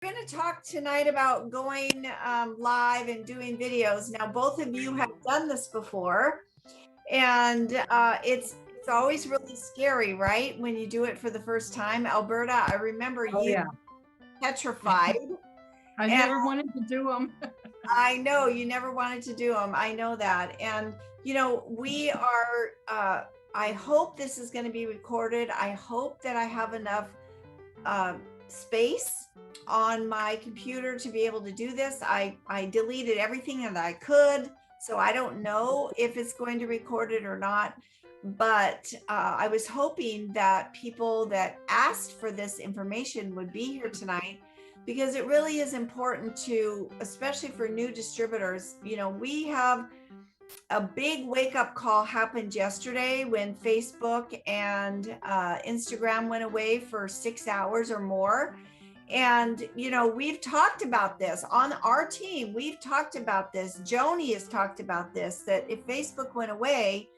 We're going to talk tonight about going live and doing videos. Now, both of you have done this before, and it's always really scary, right? When you do it for the first time. Alberta, I remember Oh, you yeah. petrified. I And never wanted to do them. I know you never wanted to do them. I know that. And, we are, I hope this is going to be recorded. I hope that I have enough space on my computer to be able to do this. I deleted everything that I could, so I don't know if it's going to record it or not. But I was hoping that people that asked for this information would be here tonight, because it really is important to, especially for new distributors. We have a big wake-up call happened yesterday when Facebook and Instagram went away for 6 hours or more. And we've talked about this on our team. We've talked about this. Joni has talked about this, that if Facebook went away,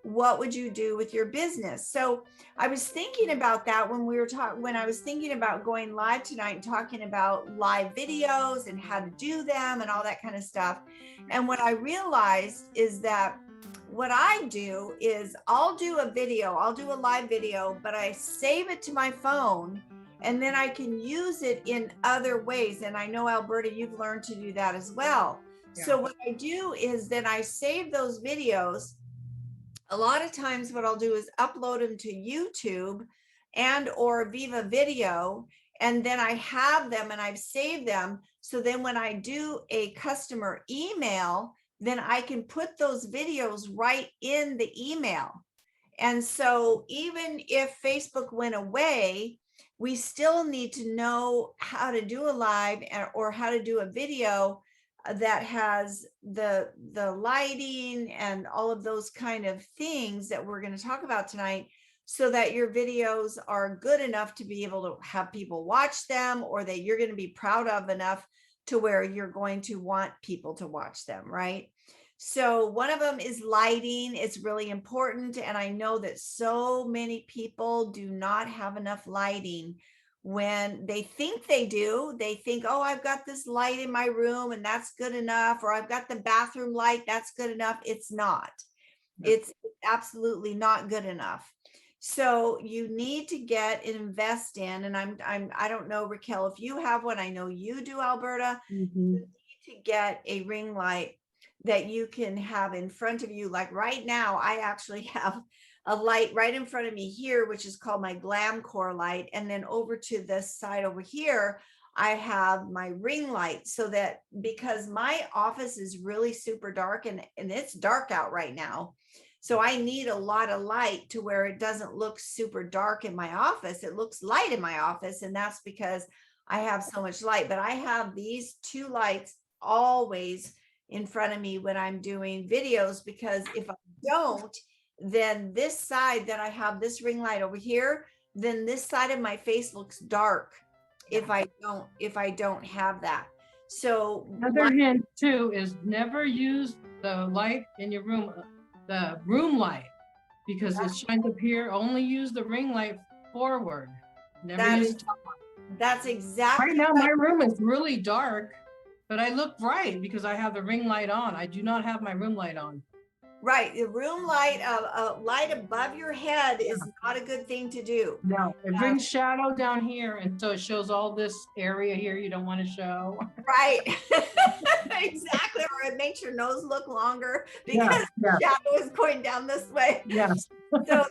what would you do with your business? So I was thinking about that when I was thinking about going live tonight and talking about live videos and how to do them and all that kind of stuff. And what I realized is that what I do is I'll do a live video, but I save it to my phone, and then I can use it in other ways. And I know, Alberta, you've learned to do that as well. Yeah. So what I do is then I save those videos. A lot of times what I'll do is upload them to YouTube and or Viva Video, and then I have them and I've saved them. So then when I do a customer email, then I can put those videos right in the email. And so even if Facebook went away, we still need to know how to do a live or how to do a video that has the lighting and all of those kind of things that we're going to talk about tonight, so that your videos are good enough to be able to have people watch them, or that you're going to be proud of enough to where you're going to want people to watch them, right? So one of them is lighting. It's really important. And I know that so many people do not have enough lighting. When they think they do, they think, oh, I've got this light in my room and that's good enough, or I've got the bathroom light, that's good enough. It's not. It's absolutely not good enough. So you need to get and invest in, and I don't know, Raquel, if you have one. I know you do, Alberta. You need to get a ring light that you can have in front of you. Like right now, I actually have a light right in front of me here, which is called my Glam Core light. And then over to this side over here, I have my ring light, so that, because my office is really super dark and it's dark out right now. So I need a lot of light to where it doesn't look super dark in my office. It looks light in my office. And that's because I have so much light. But I have these two lights always in front of me when I'm doing videos, because if I don't, then this side that I have this ring light over here, then this side of my face looks dark if I don't have that. So another hint too is never use the light in your room, the room light, because it shines up here. Only use the ring light forward. Never use top light. That's exactly right. Now my room is really dark, but I look bright because I have the ring light on. I do not have my room light on. Right. The room light, a light above your head is not a good thing to do. No, it brings shadow down here. And so it shows all this area here you don't want to show. Right. Exactly. Or it makes your nose look longer because the shadow is going down this way. Yes. So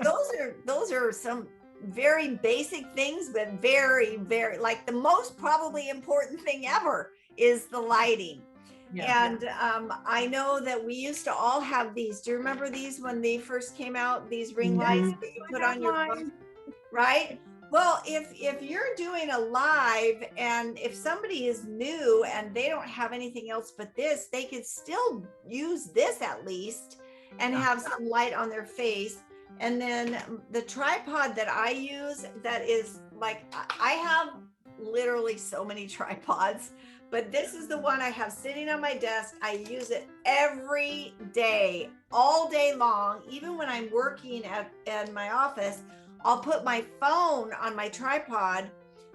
those are some very basic things, but very, very, like, the most probably important thing ever is the lighting. And I know that we used to all have these. Do you remember these when they first came out? These ring lights that you put on your phone, right? Well, if you're doing a live, and if somebody is new and they don't have anything else but this, they could still use this at least and have some light on their face. And then the tripod that I use, that is like, I have literally so many tripods, but this is the one I have sitting on my desk. I use it every day, all day long. Even when I'm working at my office, I'll put my phone on my tripod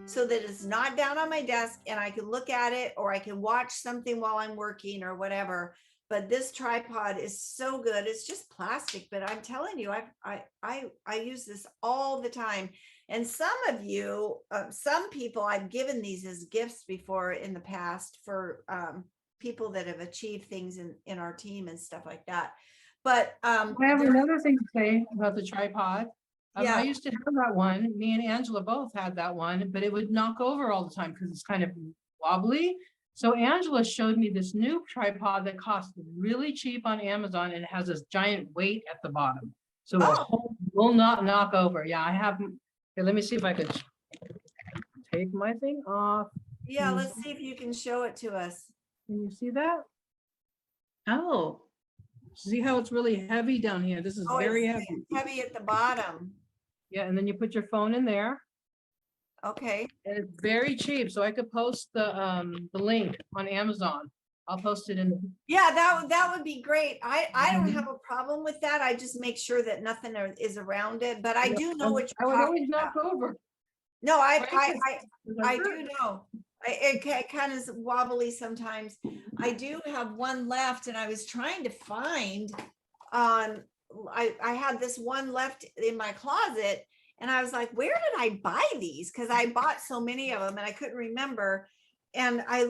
so that it's not down on my desk and I can look at it, or I can watch something while I'm working or whatever. But this tripod is so good. It's just plastic, but I'm telling you, I use this all the time. And some of you, some people, I've given these as gifts before in the past for people that have achieved things in our team and stuff like that. But I have another thing to say about the tripod. yeah. I used to have that one. Me and Angela both had that one, but it would knock over all the time because it's kind of wobbly. So Angela showed me this new tripod that costs really cheap on Amazon, and it has this giant weight at the bottom. So it will not knock over. Yeah, I have. Okay, let me see if I could take my thing off. Yeah, let's see if you can show it to us. Can you see that? Oh. See how it's really heavy down here? This is very heavy. Heavy at the bottom. Yeah, and then you put your phone in there. Okay. And it's very cheap, so I could post the link on Amazon. I'll post it in. Yeah, that would be great. I don't have a problem with that. I just make sure that nothing is around it. But I do know what I you're would talking always knock about. over. No, I Right? do know. It kind of wobbly sometimes. I do have one left, and I was trying to find on. I had this one left in my closet, and I was like, where did I buy these? Because I bought so many of them, and I couldn't remember. And I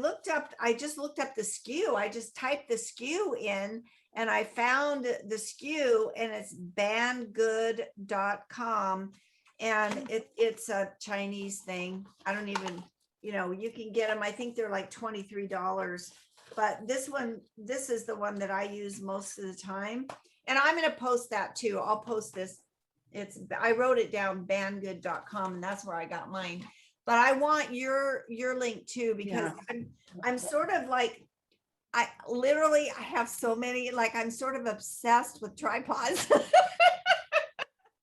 just looked up the SKU. I just typed the SKU in, and I found the SKU, and it's banggood.com. And it's a Chinese thing. I don't even, you can get them. I think they're like $23. But this is the one that I use most of the time. And I'm going to post that too. I'll post this. I wrote it down, banggood.com, and that's where I got mine. But I want your link too, because I'm sort of like, I have so many, like I'm sort of obsessed with tripods.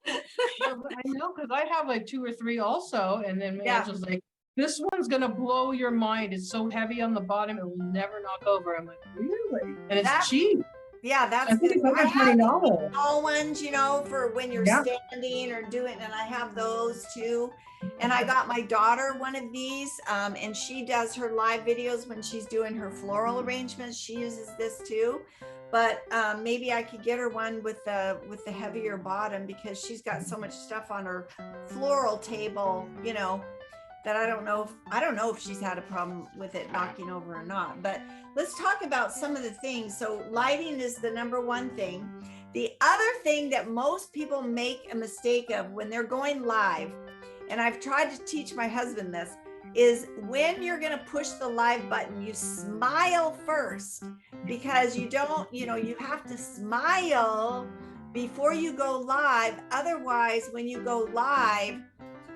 I know, because I have like 2 or 3 also, and then Angela's like, this one's gonna blow your mind. It's so heavy on the bottom, it will never knock over. I'm like, really? And it's cheap. Yeah, that's I think good. it's I have $20. small ones, for when you're standing or doing, and I have those too. And I got my daughter one of these, and she does her live videos when she's doing her floral arrangements. She uses this too. But maybe I could get her one with the heavier bottom, because she's got so much stuff on her floral table, that I don't know if she's had a problem with it knocking over or not. But let's talk about some of the things. So lighting is the number one thing. The other thing that most people make a mistake of when they're going live, and I've tried to teach my husband this, is when you're going to push the live button, you smile first, because you don't, you have to smile before you go live. Otherwise, when you go live,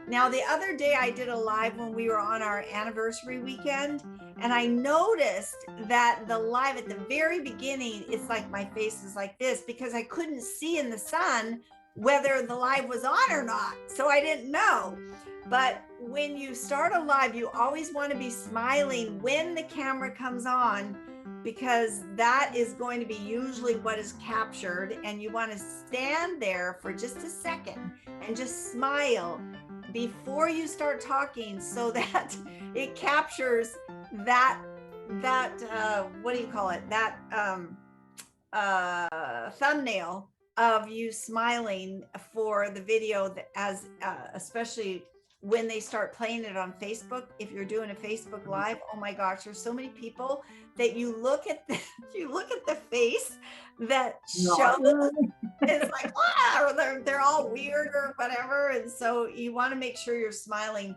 now the other day I did a live when we were on our anniversary weekend, and I noticed that the live at the very beginning, it's like my face is like this, because I couldn't see in the sun whether the live was on or not. So I didn't know. But when you start a live, you always want to be smiling when the camera comes on, because that is going to be usually what is captured. And you want to stand there for just a second and just smile before you start talking, so that it captures that what do you call it? That thumbnail of you smiling for the video, that as especially when they start playing it on Facebook. If you're doing a Facebook live, oh my gosh, there's so many people that you look at the face that show it's like, wow, they're all weird or whatever. And so you want to make sure you're smiling.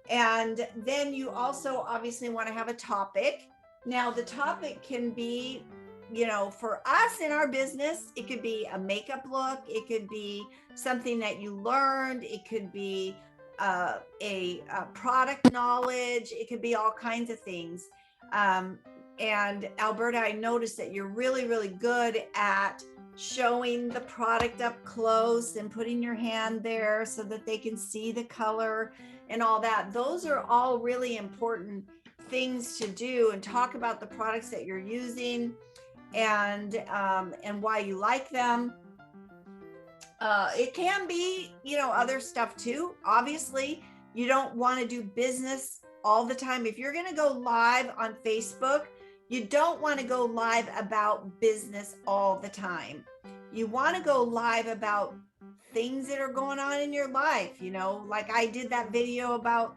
And then you also obviously want to have a topic. Now the topic can be, for us in our business, it could be a makeup look. It could be something that you learned. It could be a product knowledge. It could be all kinds of things. And Alberta, I noticed that you're really, really good at showing the product up close and putting your hand there so that they can see the color and all that. Those are all really important things to do, and talk about the products that you're using and why you like them. It can be, other stuff too. Obviously, You don't want to do business all the time. If you're going to go live on Facebook, you don't want to go live about business all the time. You want to go live about things that are going on in your life, you know, like I did that video about,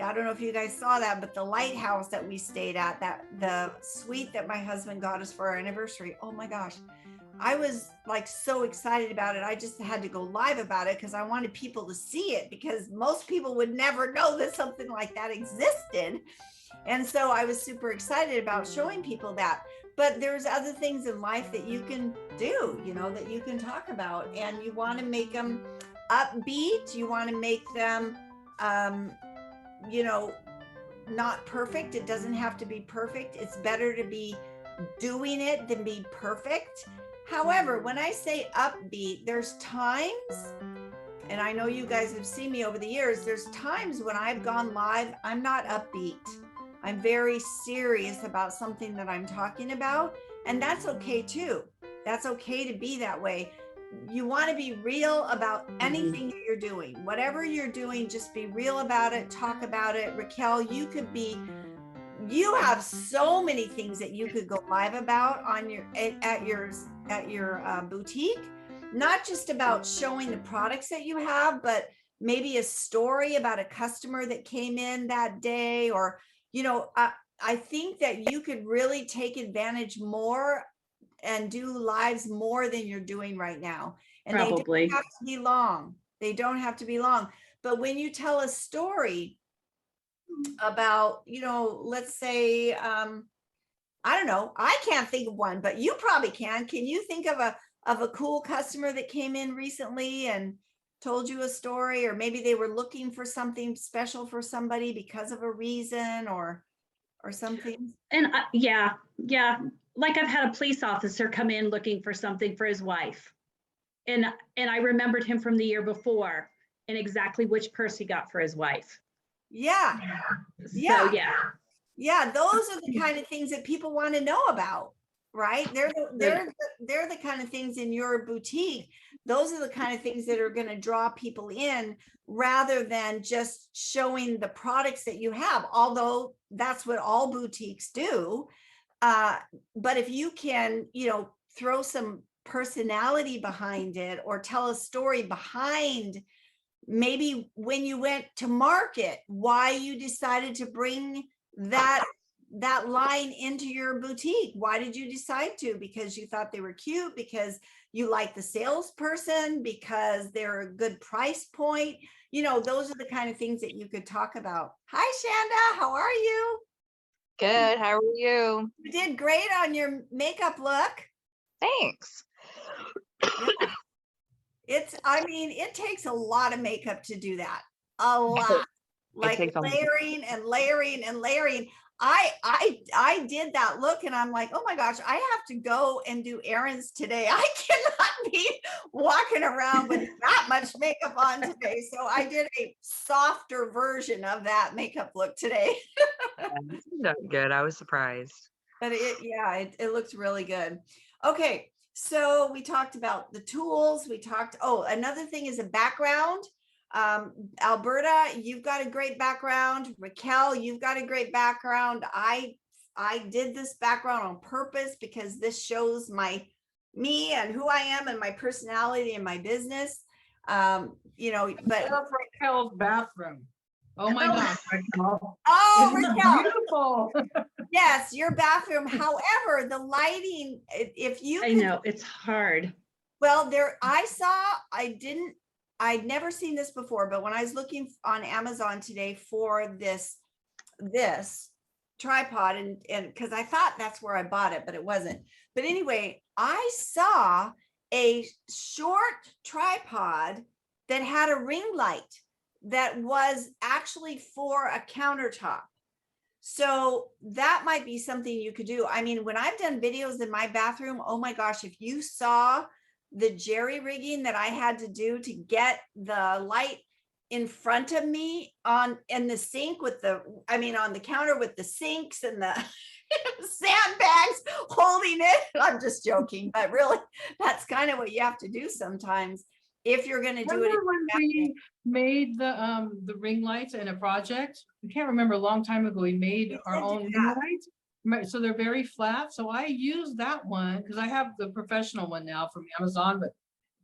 I don't know if you guys saw that, but the lighthouse that we stayed at, that the suite that my husband got us for our anniversary. Oh my gosh. I was like so excited about it. I just had to go live about it because I wanted people to see it, because most people would never know that something like that existed. And so I was super excited about showing people that. But there's other things in life that you can do, you know, that you can talk about, and you want to make them upbeat. You want to make them, you know, not perfect. It doesn't have to be perfect. It's better to be doing it than be perfect. However, when I say upbeat, there's times, and I know you guys have seen me over the years, there's times when I've gone live, I'm not upbeat. I'm very serious about something that I'm talking about, and that's okay too. That's okay to be that way. You want to be real about anything that you're doing. Whatever you're doing, just be real about it, talk about it. Raquel, you have so many things that you could go live about on your at your boutique, not just about showing the products that you have, but maybe a story about a customer that came in that day, or you know, I think that you could really take advantage more and do lives more than you're doing right now. And Probably. they don't have to be long. They don't have to be long. But when you tell a story about, you know, let's say, I don't know, I can't think of one, but you probably can. Can you think of a cool customer that came in recently and told you a story, or maybe they were looking for something special for somebody because of a reason or something? And yeah. Like I've had a police officer come in looking for something for his wife. And I remembered him from the year before and exactly which purse he got for his wife. Yeah. So Yeah, those are the kind of things that people want to know about, right? They're the kind of things in your boutique. Those are the kind of things that are going to draw people in, rather than just showing the products that you have, although that's what all boutiques do. But if you can, you know, throw some personality behind it, or tell a story behind maybe when you went to market, why you decided to bring that line into your boutique. Why did you decide to? Because you thought they were cute, because you like the salesperson, because they're a good price point. You know, those are the kind of things that you could talk about. Hi, Shanda, how are you? Good. How are you? You did great on your makeup look. Thanks. Yeah. I mean, it takes a lot of makeup to do that. A lot. Like layering and layering and layering. I did that look and I'm like, oh my gosh, I have to go and do errands today. I cannot be walking around with that much makeup on today. So I did a softer version of that makeup look today. Good. I was surprised. But it looks really good. Okay. So we talked about the tools. We talked, another thing is a background. Alberta, you've got a great background. Raquel, you've got a great background. I did this background on purpose because this shows me and who I am and my personality and my business. You know, but Raquel's bathroom. Oh my gosh, Raquel. Oh, Raquel. Beautiful. Yes, your bathroom. However, the lighting, I know it's hard. Well, I'd never seen this before, but when I was looking on Amazon today for this tripod, and because I thought that's where I bought it, but it wasn't. But anyway, I saw a short tripod that had a ring light that was actually for a countertop. So that might be something you could do. I mean, when I've done videos in my bathroom, oh my gosh, if you saw the Jeri rigging that I had to do to get the light in front of me in the sink on the counter with the sinks and the sandbags holding it. I'm just joking, but really that's kind of what you have to do sometimes. if you're going to do it. Remember when we made the ring lights in a project? I can't remember, a long time ago, we made You our did do own ring that. lights. So they're very flat. So I use that one because I have the professional one now from Amazon,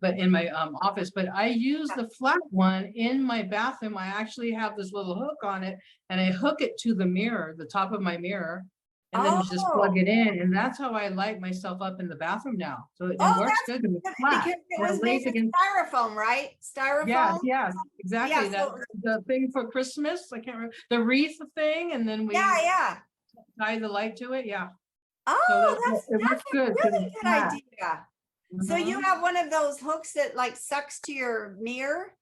but in my office, but I use the flat one in my bathroom. I actually have this little hook on it and I hook it to the mirror, the top of my mirror. And then you just plug it in, and that's how I light myself up in the bathroom now. So it works good and it's flat. Because it and was made with styrofoam, right? Styrofoam. Yes, exactly. Yeah, The thing for Christmas, I can't remember, the wreath thing, and then we yeah. tie the light to it. Yeah. Oh, So it that's works a good. 'cause really it's good flat. idea. So you Mhm. have one of those hooks that like sucks to your mirror?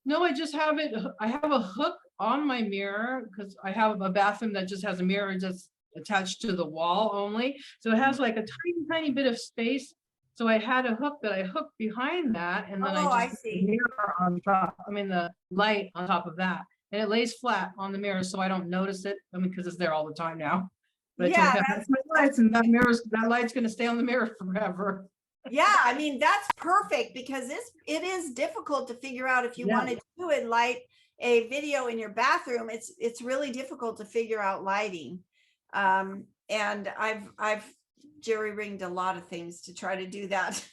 No, I just have it. I have a hook on my mirror because I have a bathroom that just has a mirror just attached to the wall only. So it has like a tiny, tiny bit of space. So I had a hook that I hooked behind that, and then I Oh, I just put the see. mirror on top. I mean, the light on top of that, and it lays flat on the mirror, so I don't notice it. I mean, because it's there all the time now. But I told Yeah, him, that's my lights, and that light's going to stay on the mirror forever. yeah. I mean, that's perfect because it is difficult to figure out if you Yeah. wanted to do it light a video in your bathroom. It's really difficult to figure out lighting. And I've jerry ringed a lot of things to try to do that.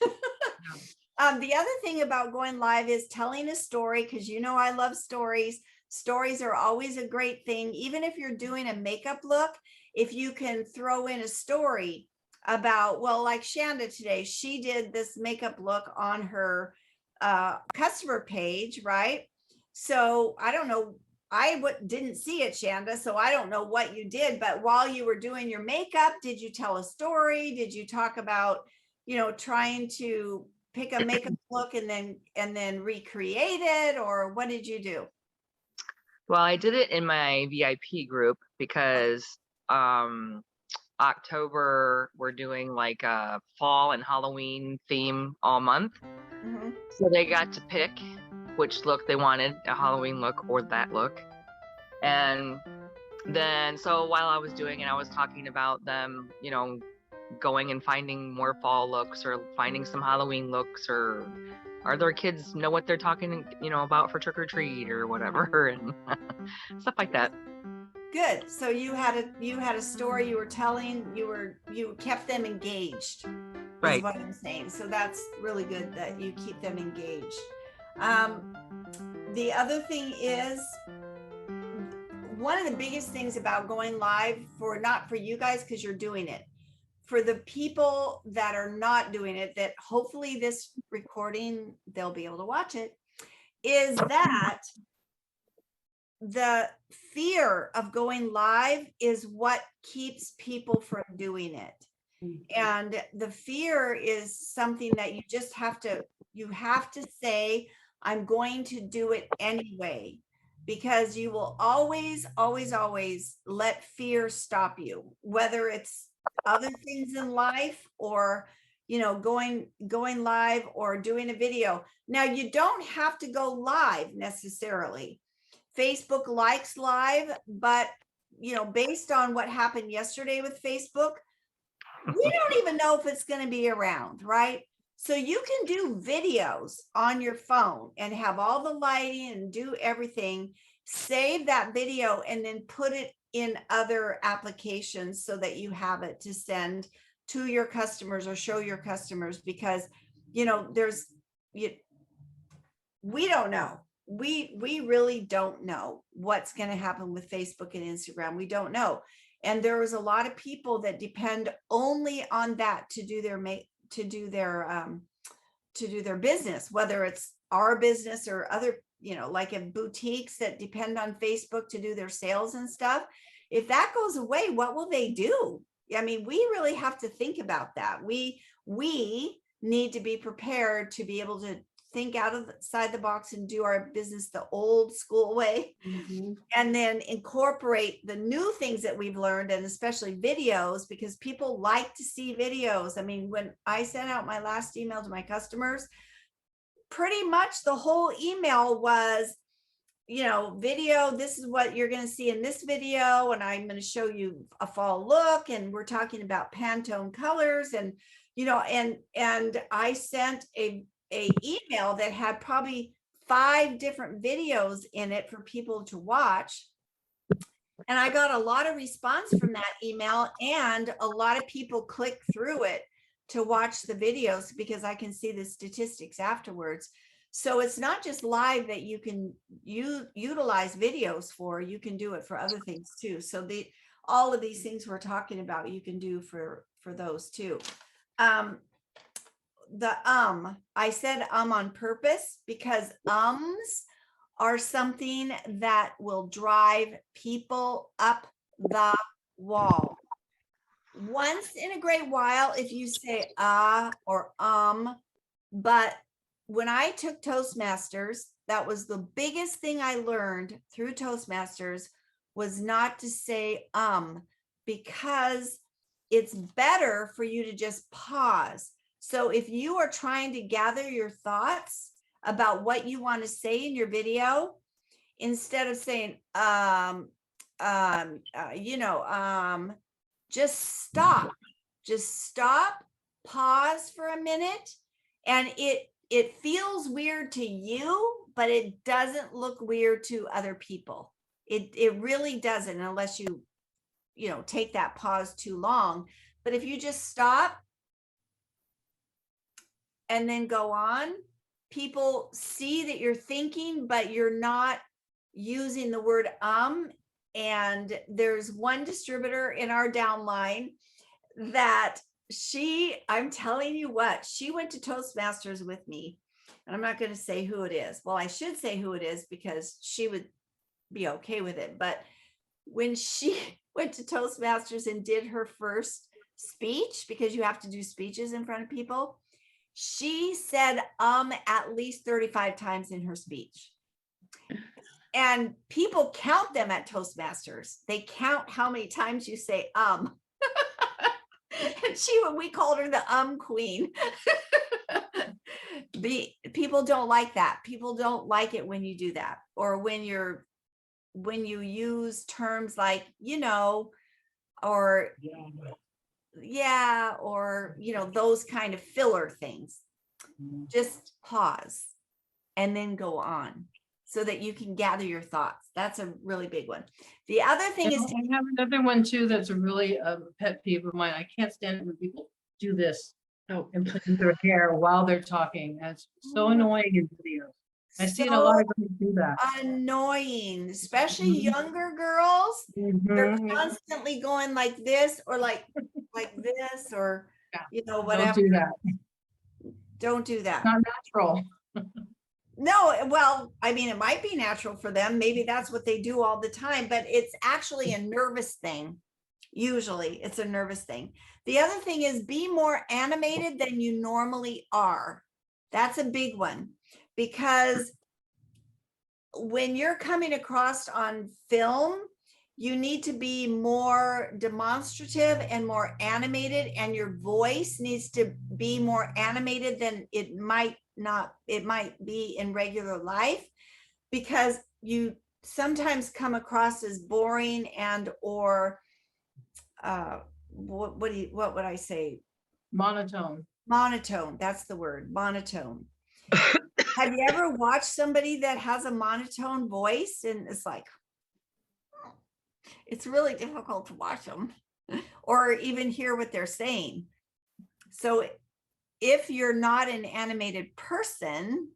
The other thing about going live is telling a story, because I love stories. Stories are always a great thing. Even if you're doing a makeup look, if you can throw in a story about, well, like Shanda today, she did this makeup look on her customer page, right? So I don't know, didn't see it, Shanda, so I don't know what you did, but while you were doing your makeup, did you tell a story? Did you talk about, trying to pick a makeup look and then recreate it, or what did you do? Well, I did it in my VIP group because October we're doing like a fall and Halloween theme all month. Mm-hmm. So they got to pick which look they wanted, a Halloween look or that look. And then so while I was doing it, I was talking about them, going and finding more fall looks or finding some Halloween looks, or are their kids know what they're talking, about for trick or treat or whatever, and stuff like that. Good. So you had a story you were telling, you kept them engaged, Right. is what I'm saying. So that's really good that you keep them engaged. The other thing is, one of the biggest things about going live, not for you guys because you're doing it, for the people that are not doing it, that hopefully this recording, they'll be able to watch it, is that the fear of going live is what keeps people from doing it. And the fear is something that you just have to say, I'm going to do it anyway, because you will always, always, always let fear stop you, whether it's other things in life or, going live or doing a video. Now, you don't have to go live necessarily. Facebook likes live, but, based on what happened yesterday with Facebook, we don't even know if it's going to be around, right? So you can do videos on your phone and have all the lighting and do everything, save that video, and then put it in other applications so that you have it to send to your customers or show your customers, because, we don't know. We really don't know what's going to happen with Facebook and Instagram. We don't know. And there is a lot of people that depend only on that to do their business, whether it's our business or other, like in boutiques that depend on Facebook to do their sales and stuff. If that goes away, what will they do? I mean, we really have to think about that. We need to be prepared to be able to think outside the box and do our business the old school way, and then incorporate the new things that we've learned, and especially videos, because people like to see videos. I mean, when I sent out my last email to my customers, pretty much the whole email was, video, this is what you're going to see in this video, and I'm going to show you a fall look, and we're talking about Pantone colors, and and I sent a email that had probably 5 different videos in it for people to watch. And I got a lot of response from that email, and a lot of people click through it to watch the videos because I can see the statistics afterwards. So it's not just live that you can utilize videos for, you can do it for other things too. So all of these things we're talking about, you can do for those too. I said on purpose because ums are something that will drive people up the wall. Once in a great while, if you say or but when I took Toastmasters, that was the biggest thing I learned through Toastmasters, was not to say because it's better for you to just pause. So if you are trying to gather your thoughts about what you want to say in your video, instead of saying just stop, pause for a minute, and it feels weird to you, but it doesn't look weird to other people. It really doesn't, unless you take that pause too long. But if you just stop and then go on, people see that you're thinking, but you're not using the word and there's one distributor in our downline that I'm telling you what, she went to Toastmasters with me, and I'm not going to say who it is. Well, I should say who it is because she would be okay with it. But when she went to Toastmasters and did her first speech, because you have to do speeches in front of people, she said at least 35 times in her speech. And people count them at Toastmasters. They count how many times you say And we called her the queen. People don't like that. People don't like it when you do that, or when you use terms like or yeah, or those kind of filler things. Just pause and then go on so that you can gather your thoughts. That's a really big one. The other thing is, I have another one too that's a really pet peeve of mine. I can't stand it when people do this and put in their hair while they're talking. That's so annoying in videos. I see it a lot of girls do that. Annoying, especially younger girls. They're constantly going like this, or like this, or whatever. Don't do that. Don't do that. It's not natural. No, well, I mean, it might be natural for them. Maybe that's what they do all the time, but it's actually a nervous thing. Usually it's a nervous thing. The other thing is, be more animated than you normally are. That's a big one, because when you're coming across on film, you need to be more demonstrative and more animated, and your voice needs to be more animated than it might be in regular life, because you sometimes come across as boring and or what would I say? Monotone. Monotone, that's the word, monotone. Have you ever watched somebody that has a monotone voice, and it's really difficult to watch them or even hear what they're saying? So if you're not an animated person,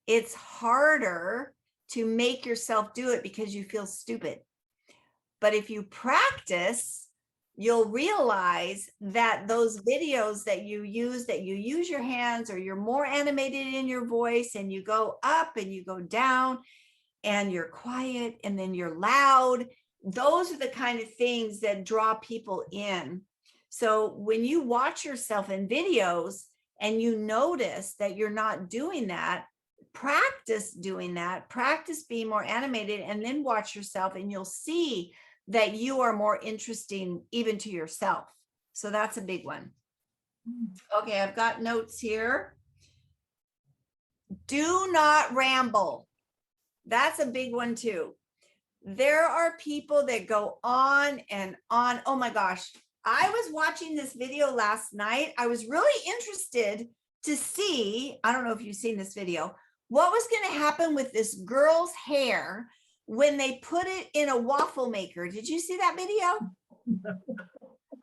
it's harder to make yourself do it because you feel stupid. But if you practice, you'll realize that those videos that you use your hands, or you're more animated in your voice, and you go up and you go down, and you're quiet and then you're loud. Those are the kind of things that draw people in. So when you watch yourself in videos and you notice that you're not doing that, practice doing that, practice being more animated, and then watch yourself, and you'll see that you are more interesting even to yourself. So that's a big one. Okay, I've got notes here. Do not ramble. That's a big one too. There are people that go on and on. Oh my gosh. I was watching this video last night. I was really interested to see, I don't know if you've seen this video, what was going to happen with this girl's hair when they put it in a waffle maker. Did you see that video?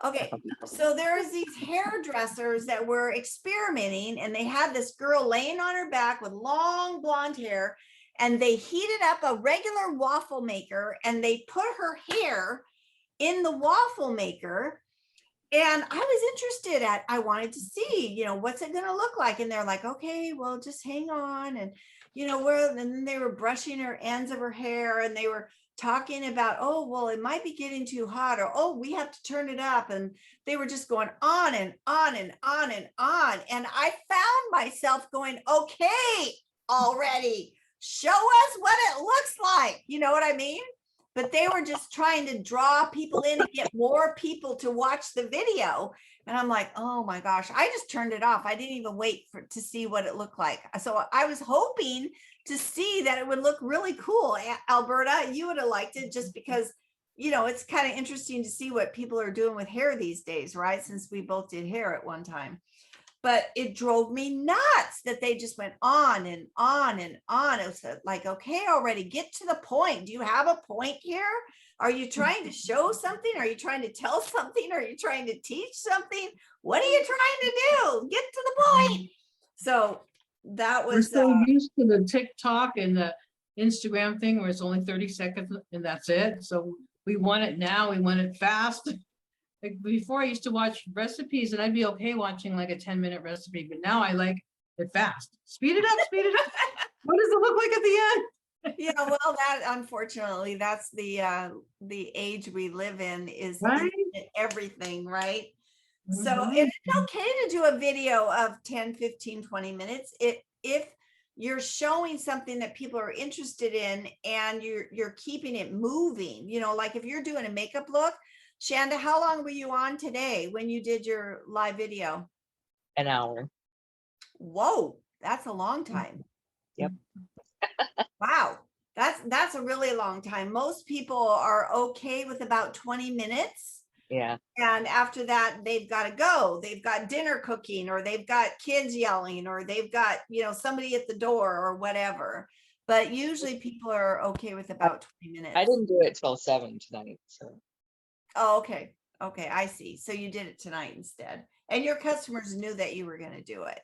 Okay, so there's these hairdressers that were experimenting, and they had this girl laying on her back with long blonde hair, and they heated up a regular waffle maker and they put her hair in the waffle maker. And I was interested I wanted to see, you know, what's it going to look like? And they're like, okay, well, just hang on. And, you know, and then they were brushing her ends of her hair, and they were talking about, oh, well, it might be getting too hot, or, oh, we have to turn it up. And they were just going on and on and on and on. And I found myself going, okay, already show us what it looks like. You know what I mean? But they were just trying to draw people in and get more people to watch the video. And I'm like, oh my gosh, I just turned it off. I didn't even wait to see what it looked like. So I was hoping to see that it would look really cool. Alberta, you would have liked it, just because, you know, it's kind of interesting to see what people are doing with hair these days, right? Since we both did hair at one time. But it drove me nuts that they just went on and on and on. It was like, okay, already get to the point. Do you have a point here? Are you trying to show something? Are you trying to tell something? Are you trying to teach something? What are you trying to do? Get to the point. So that was. We're so used to the TikTok and the Instagram thing where it's only 30 seconds and that's it. So we want it now. We want it fast. Like before, I used to watch recipes and I'd be okay watching like a 10-minute recipe, but now I like it fast. Speed it up, speed it up. What does it look like at the end? Yeah, well, that unfortunately, that's the age we live in, is Right? everything, right? Mhm. So it's okay to do a video of 10, 15, 20 minutes. If you're showing something that people are interested in and you're keeping it moving, you know, like if you're doing a makeup look. Shanda, how long were you on today when you did your live video? An hour. Whoa, that's a long time. Yep. Wow, that's a really long time. Most people are okay with about 20 minutes. Yeah. And after that, they've got to go. They've got dinner cooking, or they've got kids yelling, or they've got, you know, somebody at the door or whatever. But usually people are okay with about 20 minutes. I didn't do it till 7 tonight. So. Oh, okay. Okay, I see. So you did it tonight instead. And your customers knew that you were going to do it.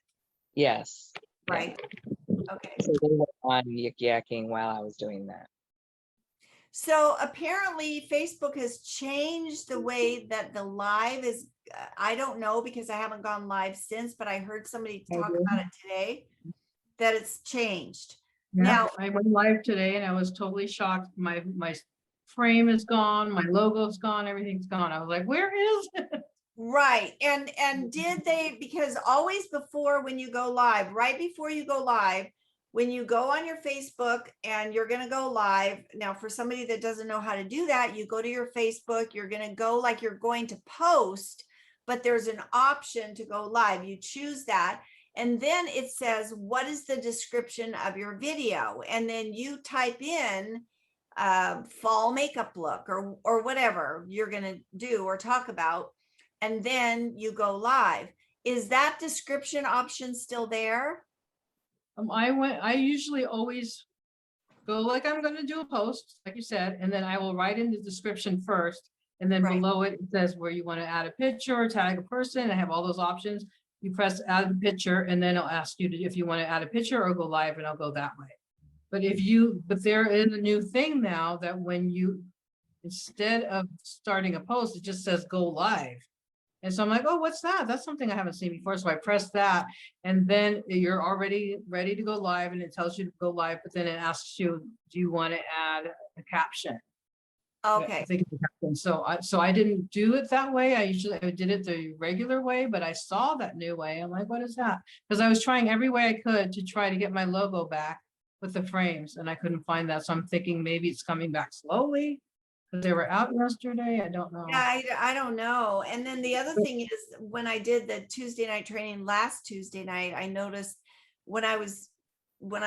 Yes. Right. Yeah. Okay. So they were on yakking while I was doing that. So apparently Facebook has changed the way that the live is. I don't know, because I haven't gone live since, but I heard somebody talk about it today, that it's changed. Yeah, Now, I went live today and I was totally shocked. My frame is gone, my logo's gone, everything's gone. I was like, where is it? right. And did they, because always before, when you go live, right before you go live, when you go on your Facebook and you're going to go live. Now, for somebody that doesn't know how to do that, you go to your Facebook, you're going to go like you're going to post, but there's an option to go live. You choose that. And then it says, what is the description of your video? And then you type in fall makeup look, or whatever you're going to do or talk about. And then you go live. Is that description option still there? I usually always go like I'm going to do a post, like you said, and then I will write in the description first. And then below it says where you want to add a picture or tag a person. I have all those options. You press add a picture, and then it'll ask you if you want to add a picture or go live, and I'll go that way. But there is a new thing now that when you, instead of starting a post, it just says go live. And so I'm like, oh, what's that? That's something I haven't seen before. So I press that, and then you're already ready to go live, and it tells you to go live, but then it asks you, do you want to add a caption? Okay. So I didn't do it that way. I did it the regular way, but I saw that new way. I'm like, what is that? Because I was trying every way I could to try to get my logo back with the frames, and I couldn't find that. So I'm thinking maybe it's coming back slowly because they were out yesterday. I don't know. Yeah, I don't know. And then the other thing is, when I did the Tuesday night training last Tuesday night, I noticed when I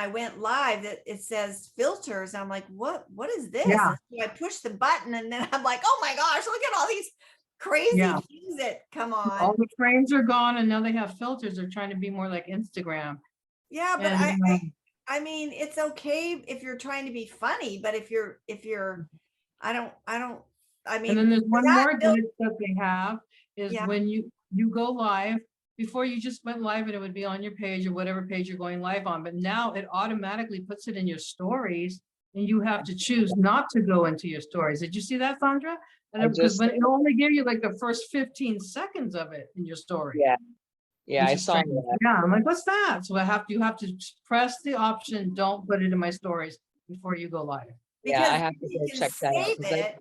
went live that it says filters. I'm like, what is this? Yeah. So I push the button, and then I'm like, oh my gosh, look at all these crazy Yeah. things that come All on. the frames are gone, and now they have filters. They're trying to be more like Instagram. Yeah, but And I mean, it's okay if you're trying to be funny, but if you're, I don't, I and mean, then there's one that more glitch that they have is Yeah. when you go live. Before, you just went live and it would be on your page or whatever page you're going live on. But now it automatically puts it in your stories, and you have to choose not to go into your stories. Did you see that, Sandra? And because when it only give you like the first 15 seconds of it in your story. Yeah, I saw that. Yeah, I'm like, what's that? So you have to press the option, don't put it in my stories before you go live. because I have to you go can check that out. save 'Cause I it.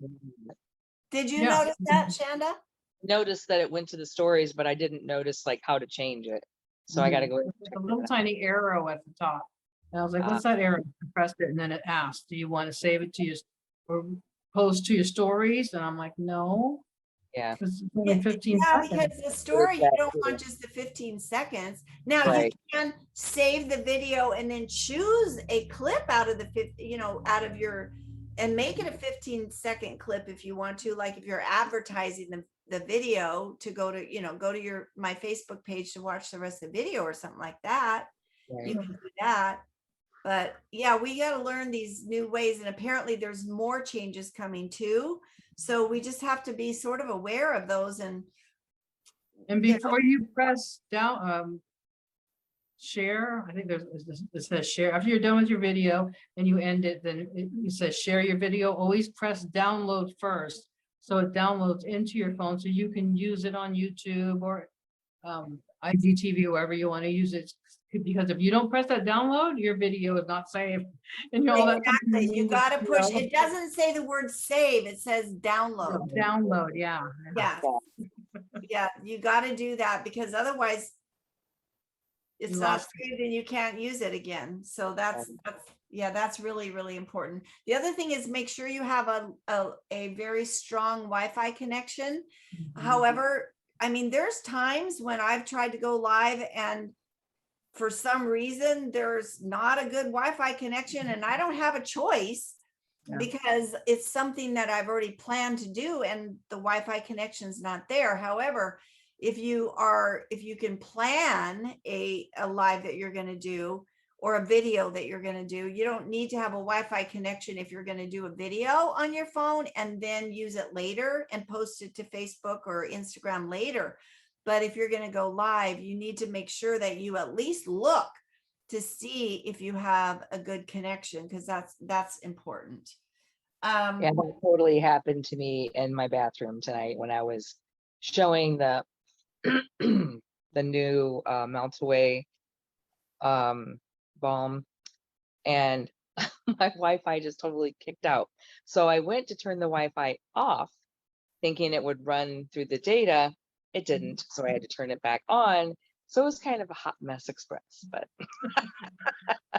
Did you Yeah. notice that, Shanda? noticed that it went to the stories, but I didn't notice like how to change it. So I got to go. There's a little tiny arrow at the top. And I was like, what's that arrow? I pressed it, and then it asked, do you want to save it to your or post to your stories? And I'm like, no. Yeah. Because it's only 15 Yeah, seconds. because the story, you don't want just the 15 seconds. Now Right. you can save the video and then choose a clip out of the 50, out of your, and make it a 15-second clip if you want to, like if you're advertising the video to go to my Facebook page to watch the rest of the video or something like that. You can do that. But yeah, we got to learn these new ways, and apparently there's more changes coming too. So we just have to be sort of aware of those. And before you press down, share, I think it says share. After you're done with your video and you end it, then it says share your video. Always press download first, so it downloads into your phone, so you can use it on YouTube or IGTV, wherever you want to use it. Because if you don't press that download, your video is not saved. And all that exactly, you got to push. It doesn't say the word save; it says download. Download, yeah. Yeah, you got to do that, because otherwise it's not saved and you can't use it again. So that's really, really important. The other thing is make sure you have a very strong Wi-Fi connection. However, I mean, there's times when I've tried to go live and for some reason there's not a good Wi-Fi connection, and I don't have a choice because it's something that I've already planned to do and the Wi-Fi connection's not there. However, if you can plan a live that you're going to do or a video that you're going to do, you don't need to have a Wi-Fi connection if you're going to do a video on your phone and then use it later and post it to Facebook or Instagram later. But if you're going to go live, you need to make sure that you at least look to see if you have a good connection, because that's important. Yeah, that totally happened to me in my bathroom tonight when I was showing the the new melt away balm, and my Wi-Fi just totally kicked out. So I went to turn the Wi-Fi off, thinking it would run through the data. It didn't, so I had to turn it back on. So it was kind of a hot mess express, but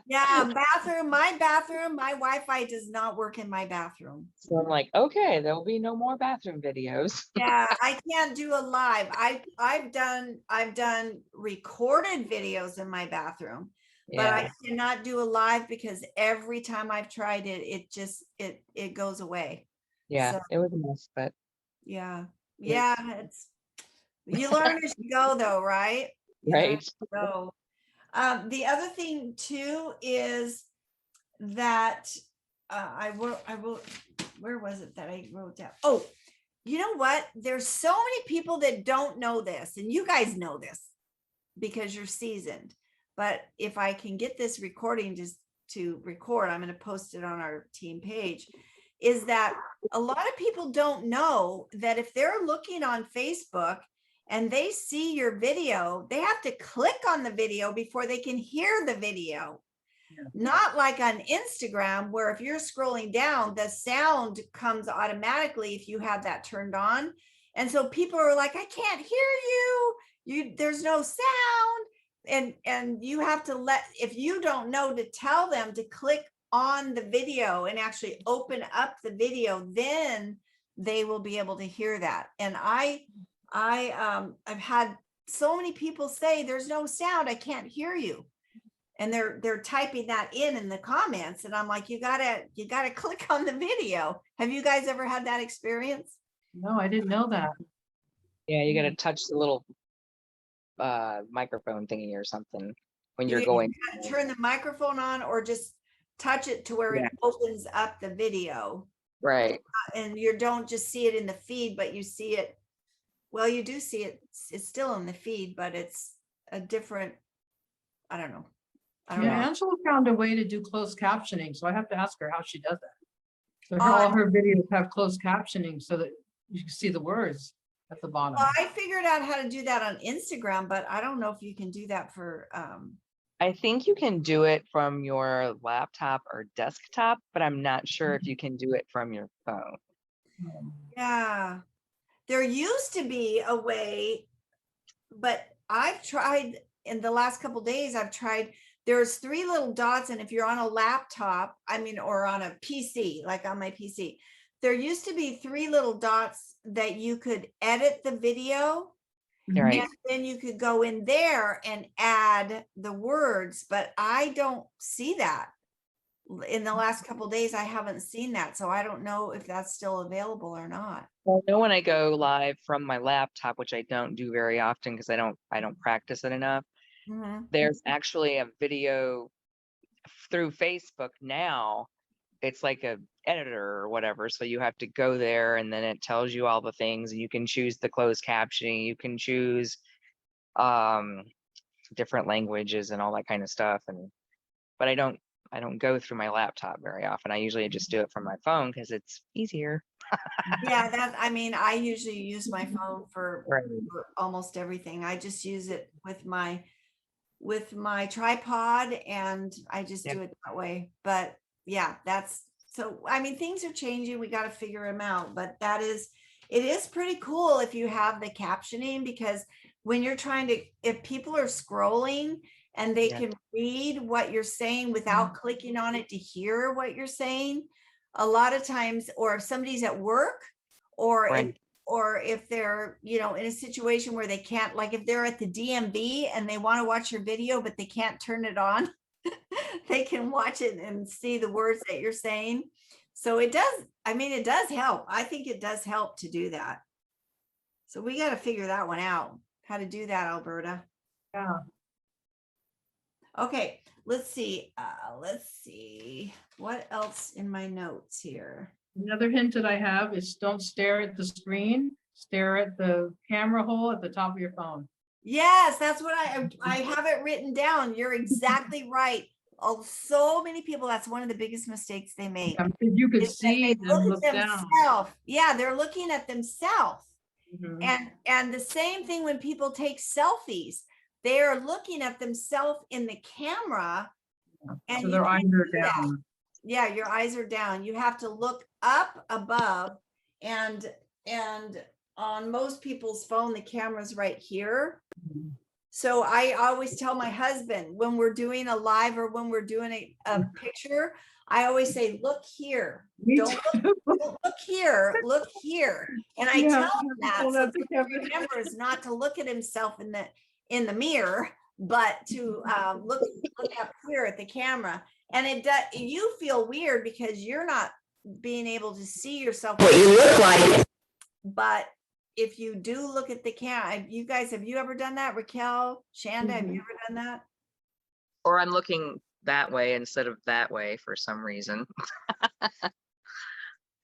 yeah, my Wi-Fi does not work in my bathroom. So I'm like, okay, there'll be no more bathroom videos. Yeah, I can't do a live. I've done recorded videos in my bathroom, but I cannot do a live because every time I've tried it, it goes away. Yeah, so, it was a mess, but yeah, it's, you learn as you go though, right? Right. So the other thing too is that I will, where was it that I wrote down? Oh, you know what? There's so many people that don't know this, and you guys know this because you're seasoned. But if I can get this recording just to record, I'm going to post it on our team page, is that a lot of people don't know that if they're looking on Facebook and they see your video, they have to click on the video before they can hear the video. Not like on Instagram, where if you're scrolling down, the sound comes automatically if you have that turned on. And so people are like, I can't hear you. There's no sound. And you have to if you don't know, to tell them to click on the video and actually open up the video, then they will be able to hear that. And I've had so many people say there's no sound, I can't hear you. And they're typing that in the comments, and I'm like, you gotta click on the video. Have you guys ever had that experience? No, I didn't know that. Yeah, you gotta touch the little microphone thingy or something when you're You going. gotta turn the microphone on or just touch it to where Yeah. it opens up the video. Right. And you don't just see it in the feed, but you see it. Well, you do see it. It's still in the feed, but it's a different, I don't know. I don't Yeah, know. Angela found a way to do closed captioning, so I have to ask her how she does that. So Oh, all her videos have closed captioning so that you can see the words at the bottom. Well, I figured out how to do that on Instagram, but I don't know if you can do that for, I think you can do it from your laptop or desktop, but I'm not sure if you can do it from your phone. yeah. There used to be a way, but I've tried in the last couple days, I've tried, there's 3 little dots. And if you're on a laptop, I mean, or on a PC, like on my PC, there used to be 3 little dots that you could edit the video. Right. And then you could go in there and add the words, but I don't see that. In the last couple days, I haven't seen that. So I don't know if that's still available or not. Well, I know when I go live from my laptop, which I don't do very often because I don't practice it enough. Mhm. There's actually a video through Facebook now. It's like a editor or whatever. So you have to go there and then it tells you all the things, and you can choose the closed captioning, you can choose different languages and all that kind of stuff. But I don't go through my laptop very often. I usually just do it from my phone because it's easier. Yeah, that, I mean, I usually use my phone for Right. almost everything. I just use it with my tripod, and I just Yep. do it that way. But yeah, that's, so I mean, things are changing. We got to figure them out, but it is pretty cool if you have the captioning, because when you're trying to, if people are scrolling and they Yeah. can read what you're saying without clicking on it to hear what you're saying, a lot of times, or if somebody's at work, or Right. if they're, in a situation where they can't, like if they're at the DMV and they want to watch your video, but they can't turn it on, they can watch it and see the words that you're saying. So it does, I mean, it does help. I think it does help to do that. So we got to figure that one out, how to do that, Alberta. Yeah. Okay, let's see. What else in my notes here? Another hint that I have is don't stare at the screen, stare at the camera hole at the top of your phone. Yes, that's what I have it written down. You're exactly right. Oh, so many people, that's one of the biggest mistakes they make. You could is that see they them look look at down. themselves. Yeah, they're looking at themselves. Mhm. And the same thing when people take selfies, they are looking at themselves in the camera, and So you their eyes can't are do that. down. Yeah, your eyes are down. You have to look up above, and on most people's phone, the camera's right here. Mhm. So I always tell my husband when we're doing a live or when we're doing a picture, I always say, look here. Me Don't too. look here, look here. And I Yeah, tell him that, hold so up the camera. he remembers not to look at himself in the mirror, but to look up here at the camera. And it does, you feel weird because you're not being able to see yourself what you look like. But if you do look at the camera, you guys, have you ever done that? Raquel, Shanda, have you ever done that? Or I'm looking that way instead of that way for some reason.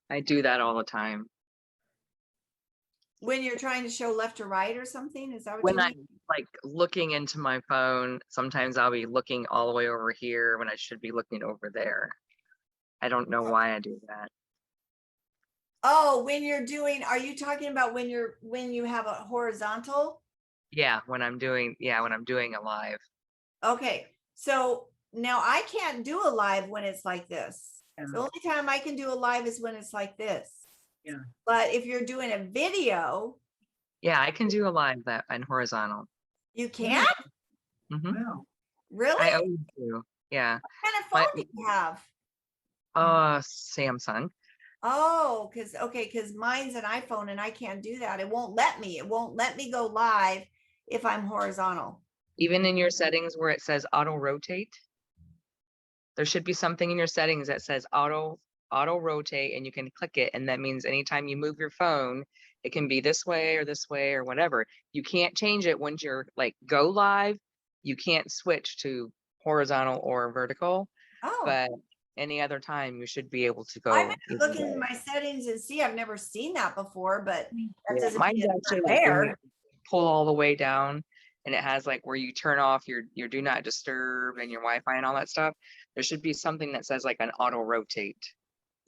I do that all the time. When you're trying to show left or right or something? Is that what When you I'm mean? like looking into my phone, sometimes I'll be looking all the way over here when I should be looking over there. I don't know why I do that. Oh, when you're doing, are you talking about when you have a horizontal? Yeah, when I'm doing a live. Okay, so now I can't do a live when it's like this. Yeah. The only time I can do a live is when it's like this. Yeah. But if you're doing a video, Yeah, I can do a live that and horizontal. you can't? Mhm. Wow. Really? I always do. Yeah. What kind of My- phone do you have? Samsung. Oh, because mine's an iPhone and I can't do that. It won't let me. It won't let me go live if I'm horizontal. Even in your settings where it says auto rotate, there should be something in your settings that says auto rotate, and you can click it, and that means anytime you move your phone, It can be this way or whatever. You can't change it once you're like go live. You can't switch to horizontal or vertical, Oh, but any other time you should be able to I go may either look in way. my settings and see. I've never seen that before, but that Yeah, doesn't mean mine's it's actually not like when you there. pull all the way down and it has like where you turn off your do not disturb and your Wi-Fi and all that stuff. There should be something that says like an auto rotate.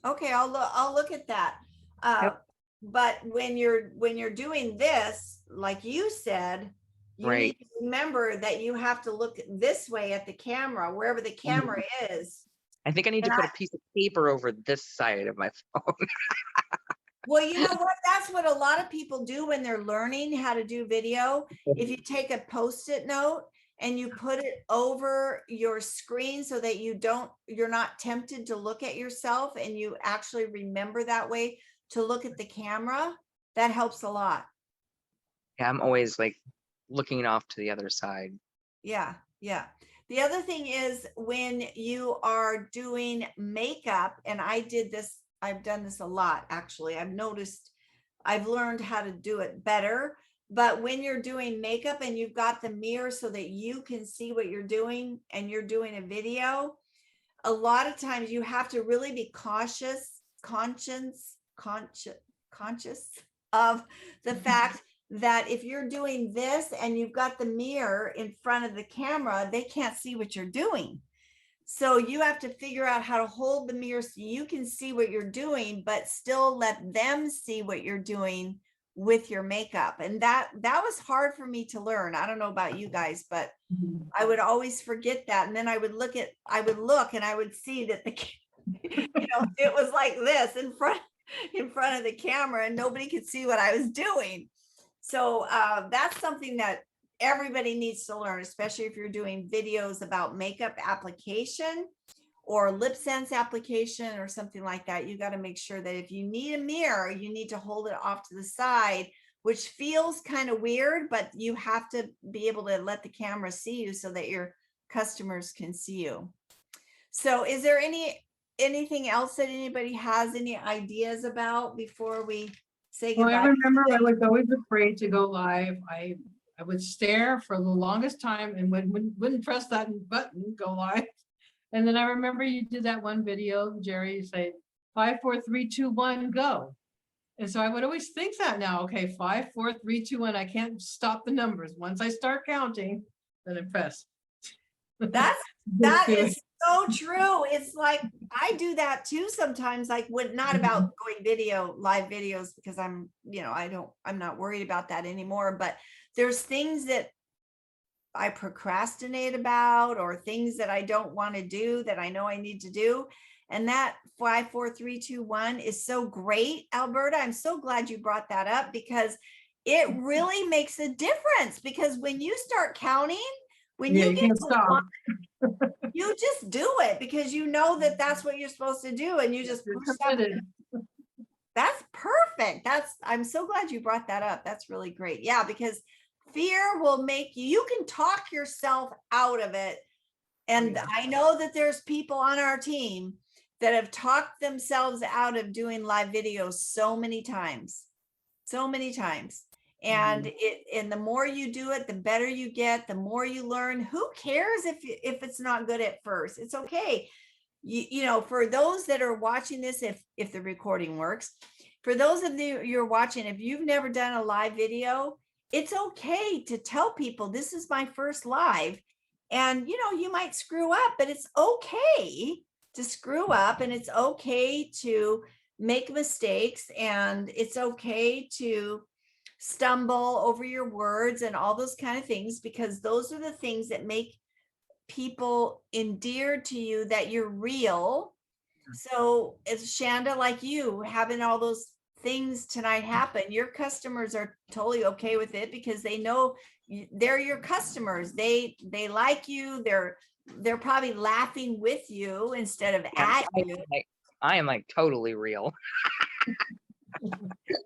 Okay, I'll look at that. Uh, Yep. but when you're doing this, like you said, you Right. need to remember that you have to look this way at the camera, wherever the camera is. I think I need to And put a piece of paper over this side of my phone. Well, you know what? That's what a lot of people do when they're learning how to do video. If you take a Post-it note and you put it over your screen so that you're not tempted to look at yourself and you actually remember that way to look at the camera, that helps a lot. Yeah, I'm always like looking off to the other side. Yeah, yeah. The other thing is when you are doing makeup, and I've done this a lot actually. I've learned how to do it better. But when you're doing makeup and you've got the mirror so that you can see what you're doing and you're doing a video, a lot of times you have to really be conscious of the fact that if you're doing this and you've got the mirror in front of the camera, they can't see what you're doing. So you have to figure out how to hold the mirror so you can see what you're doing, but still let them see what you're doing with your makeup. And that was hard for me to learn. I don't know about you guys, but I would always forget that. And then I would look and I would see that it was like this in front of the camera and nobody could see what I was doing. So that's something that everybody needs to learn, especially if you're doing videos about makeup application or lip sense application or something like that. You got to make sure that if you need a mirror, you need to hold it off to the side, which feels kind of weird, but you have to be able to let the camera see you so that your customers can see you. So is there anything else that anybody has any ideas about before we say Well, goodbye? I remember I was always afraid to go live. I would stare for the longest time and wouldn't press that button, go live. And then I remember you did that one video, Jeri, you say 5, 4, 3, 2, 1, go. And so I would always think that now, okay, 5, 4, 3, 2, 1. I can't stop the numbers. Once I start counting, then I press. That is so true. It's like I do that too sometimes, like when not about going live videos, because I'm not worried about that anymore, but there's things that I procrastinate about or things that I don't want to do that I know I need to do. And that 5, 4, 3, 2, 1 is so great, Alberta. I'm so glad you brought that up because it really makes a difference, because when you start counting, when you get can't to stop. one, you just do it because you know that that's what you're supposed to do, and you just push that. That's perfect. I'm so glad you brought that up. That's really great. Yeah, because fear will make you can talk yourself out of it. And I know that there's people on our team that have talked themselves out of doing live videos so many times. And and the more you do it, the better you get, the more you learn. Who cares if it's not good at first? It's okay. For those that are watching this, if the recording works, for those of you you're watching, if you've never done a live video, it's okay to tell people this is my first live. And you might screw up, but it's okay to screw up, and it's okay to make mistakes, and it's okay to stumble over your words and all those kind of things, because those are the things that make people endeared to you, that you're real. So it's Shanda, like you having all those things tonight happen, your customers are totally okay with it because they know they're your customers. They like you. They're probably laughing with you instead of at you. I am like totally real.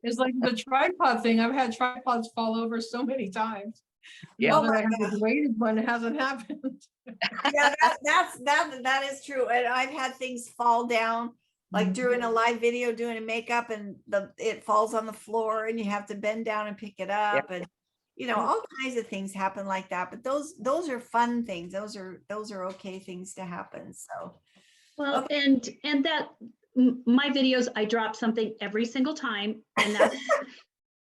It's like the tripod thing. I've had tripods fall over so many times. Yeah. Now that I have this weighted one, it hasn't happened. Yeah, that is true. And I've had things fall down like doing a live video, doing a makeup, and it falls on the floor and you have to bend down and pick it up, and all kinds of things happen like that. But those are fun things. Those are okay things to happen. So well, and that my videos, I drop something every single time, and that's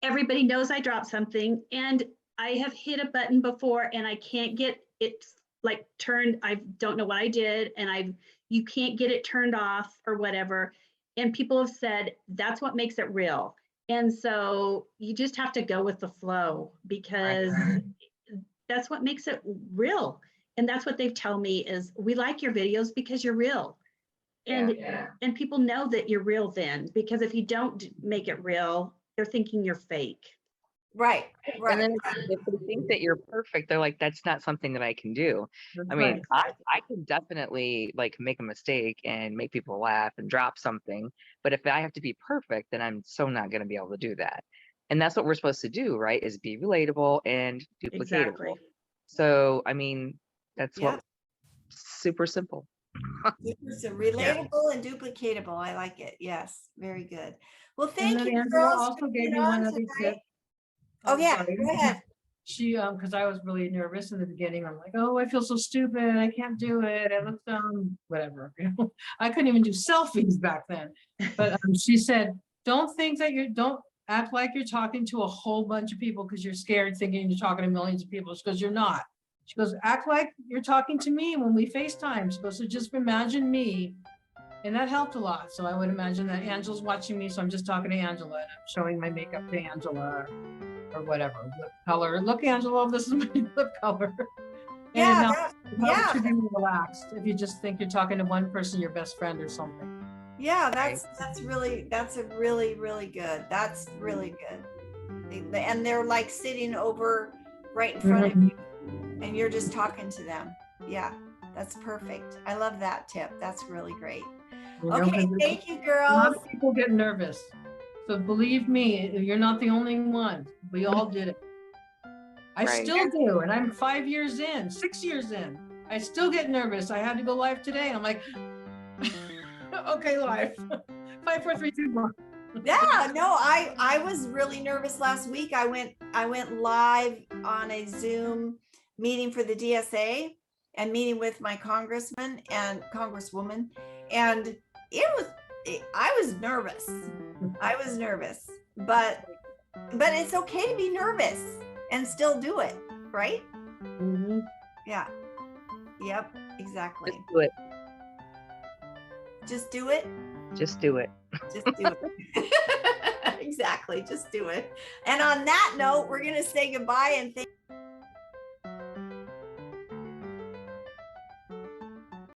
everybody knows I drop something, and I have hit a button before and I can't get it like turned. I don't know what I did, and you can't get it turned off or whatever. And people have said that's what makes it real. And so you just have to go with the flow, because that's what makes it real. And that's what they've told me is, we like your videos because you're real. And and people know that you're real then, because if you don't make it real, they're thinking you're fake. right. And then if they think that you're perfect, they're like, that's not something that I can do. I mean, I can definitely like make a mistake and make people laugh and drop something. But if I have to be perfect, then I'm so not going to be able to do that. And that's what we're supposed to do, right? Is be relatable and duplicatable. Exactly. So, I mean, that's what super simple. It's relatable and duplicatable. I like it. Yes, very good. Well, thank you, Angela girls. also gave me one other tip. Oh, yeah, sorry. go ahead. She, because I was really nervous in the beginning. I'm like, oh, I feel so stupid. I can't do it. I look dumb, whatever. I couldn't even do selfies back then. But she said, don't act like you're talking to a whole bunch of people because you're scared thinking you're talking to millions of people. She goes, you're not. She goes, act like you're talking to me when we FaceTime. She goes, so just imagine me. And that helped a lot. So I would imagine that Angela's watching me. So I'm just talking to Angela and I'm showing my makeup to Angela or whatever, lip color. Look, Angela, this is my lip color. And it helps you be relaxed if you just think you're talking to one person, your best friend or something. Yeah, that's a really good. That's really good. And they're like sitting over right in front of you, and you're just talking to them. Yeah, that's perfect. I love that tip. That's really great. Okay, thank you, girls. A lot of people get nervous. So believe me, you're not the only one. We all did it. I still do, and I'm 6 years in. I still get nervous. I had to go live today, and I'm like, okay, live. 5, 4, 3, 2, 1. Yeah, no, I was really nervous last week. I went live on a Zoom meeting for the DSA and meeting with my congressman and congresswoman, and I was nervous. But it's okay to be nervous and still do it, right? Yeah. Yep, exactly. Just do it. Just do it. Just do it. Just do it. Exactly. Just do it. And on that note, we're going to say goodbye and thank